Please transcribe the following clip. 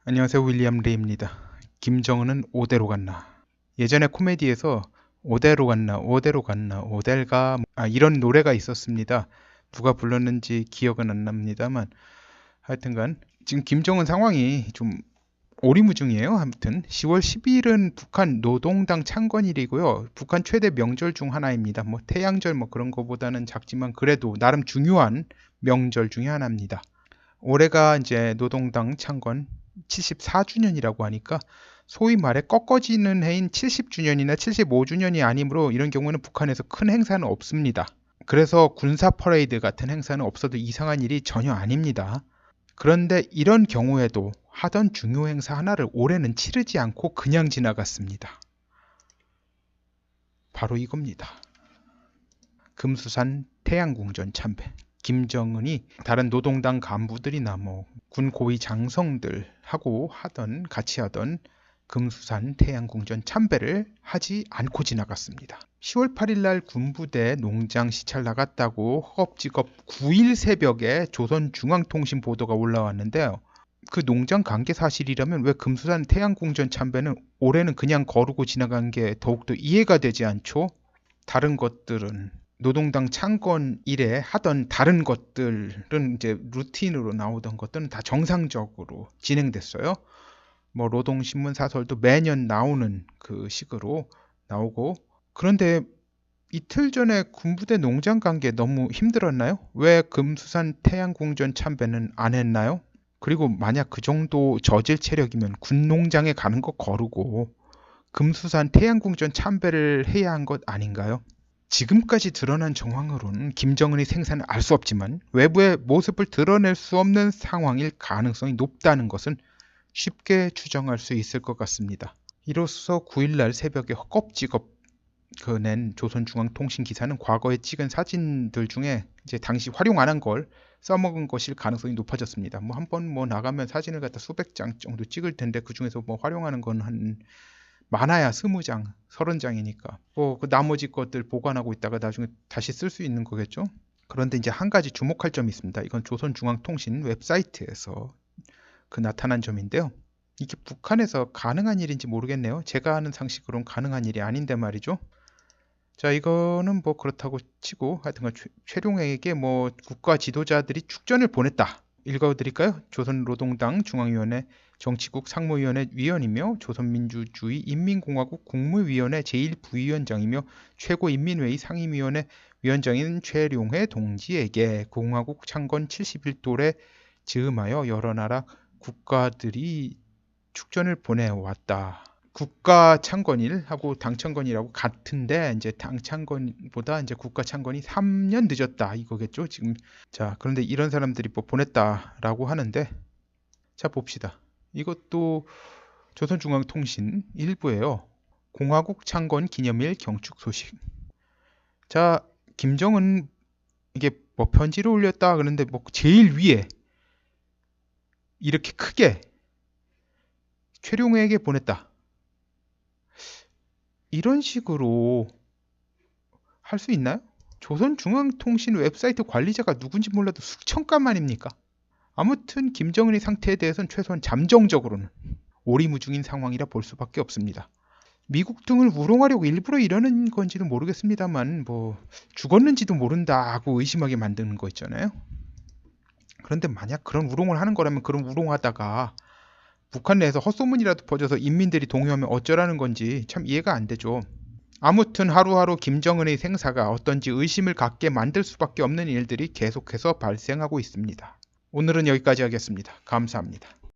안녕하세요. 윌리엄 리입니다. 김정은은 오대로 갔나. 예전에 코미디에서 오대로 갔나 오대로 갔나 오델가 이런 노래가 있었습니다. 누가 불렀는지 기억은 안 납니다만 하여튼간 지금 김정은 상황이 좀 오리무중이에요. 아무튼 10월 10일은 북한 노동당 창건일이고요. 북한 최대 명절 중 하나입니다. 뭐 태양절 뭐 그런 거보다는 작지만 그래도 나름 중요한 명절 중에 하나입니다. 올해가 이제 노동당 창건 74주년이라고 하니까 소위 말해 꺾어지는 해인 70주년이나 75주년이 아니므로 이런 경우는 북한에서 큰 행사는 없습니다. 그래서 군사 퍼레이드 같은 행사는 없어도 이상한 일이 전혀 아닙니다. 그런데 이런 경우에도 하던 중요 행사 하나를 올해는 치르지 않고 그냥 지나갔습니다. 바로 이겁니다. 금수산 태양궁전 참배. 김정은이 다른 노동당 간부들이나 뭐 군 고위 장성들하고 같이 하던 금수산 태양궁전 참배를 하지 않고 지나갔습니다. 10월 8일 날 군부대 농장 시찰 나갔다고 허겁지겁 9일 새벽에 조선중앙통신 보도가 올라왔는데요. 그 농장 관계 사실이라면 왜 금수산 태양궁전 참배는 올해는 그냥 거르고 지나간 게 더욱더 이해가 되지 않죠? 다른 것들은 노동당 창건 이래 하던 다른 것들은 이제 루틴으로 나오던 것들은 다 정상적으로 진행됐어요. 뭐 노동신문 사설도 매년 나오는 그 식으로 나오고, 그런데 이틀 전에 군부대 농장 간 게 너무 힘들었나요? 왜 금수산 태양궁전 참배는 안 했나요? 그리고 만약 그 정도 저질 체력이면 군 농장에 가는 거 거르고 금수산 태양궁전 참배를 해야 한 것 아닌가요? 지금까지 드러난 정황으로는 김정은의 생사는 알 수 없지만 외부의 모습을 드러낼 수 없는 상황일 가능성이 높다는 것은 쉽게 추정할 수 있을 것 같습니다. 이로써 9일날 새벽에 허겁지겁 낸 조선중앙통신 기사는 과거에 찍은 사진들 중에 이제 당시 활용 안 한 걸 써먹은 것일 가능성이 높아졌습니다. 뭐 한 번 나가면 사진을 갖다 수백 장 정도 찍을 텐데 그 중에서 뭐 활용하는 건 한 많아야 20장, 30장이니까 그 나머지 것들 보관하고 있다가 나중에 다시 쓸 수 있는 거겠죠. 그런데 이제 한 가지 주목할 점이 있습니다. 이건 조선중앙통신 웹사이트에서 나타난 점인데요. 이게 북한에서 가능한 일인지 모르겠네요. 제가 아는 상식으로는 가능한 일이 아닌데 말이죠. 자, 이거는 뭐 그렇다고 치고 하여튼간 최룡해에게 뭐 국가 지도자들이 축전을 보냈다. 읽어드릴까요? 조선노동당 중앙위원회 정치국 상무위원회 위원이며 조선민주주의 인민공화국 국무위원회 제1부위원장이며 최고인민회의 상임위원회 위원장인 최룡해 동지에게 공화국 창건 71돌에 즈음하여 여러 나라 국가들이 축전을 보내왔다. 국가 창건일하고 당 창건이라고 같은데 이제 당 창건보다 이제 국가 창건이 3년 늦었다 이거겠죠 지금. 자, 그런데 이런 사람들이 뭐 보냈다라고 하는데, 자 봅시다. 이것도 조선중앙통신 일부예요. 공화국 창건 기념일 경축 소식. 자, 김정은 이게 뭐 편지를 올렸다 그러는데 뭐 제일 위에 이렇게 크게 최룡해에게 보냈다. 이런 식으로 할 수 있나요? 조선중앙통신 웹사이트 관리자가 누군지 몰라도 수천건 아닙니까? 아무튼 김정은의 상태에 대해서는 최소한 잠정적으로는 오리무중인 상황이라 볼 수밖에 없습니다. 미국 등을 우롱하려고 일부러 이러는 건지도 모르겠습니다만 뭐 죽었는지도 모른다고 의심하게 만드는 거 있잖아요. 그런데 만약 그런 우롱을 하는 거라면 그런 우롱하다가 북한 내에서 헛소문이라도 퍼져서 인민들이 동요하면 어쩌라는 건지 참 이해가 안 되죠. 아무튼 하루하루 김정은의 생사가 어떤지 의심을 갖게 만들 수밖에 없는 일들이 계속해서 발생하고 있습니다. 오늘은 여기까지 하겠습니다. 감사합니다.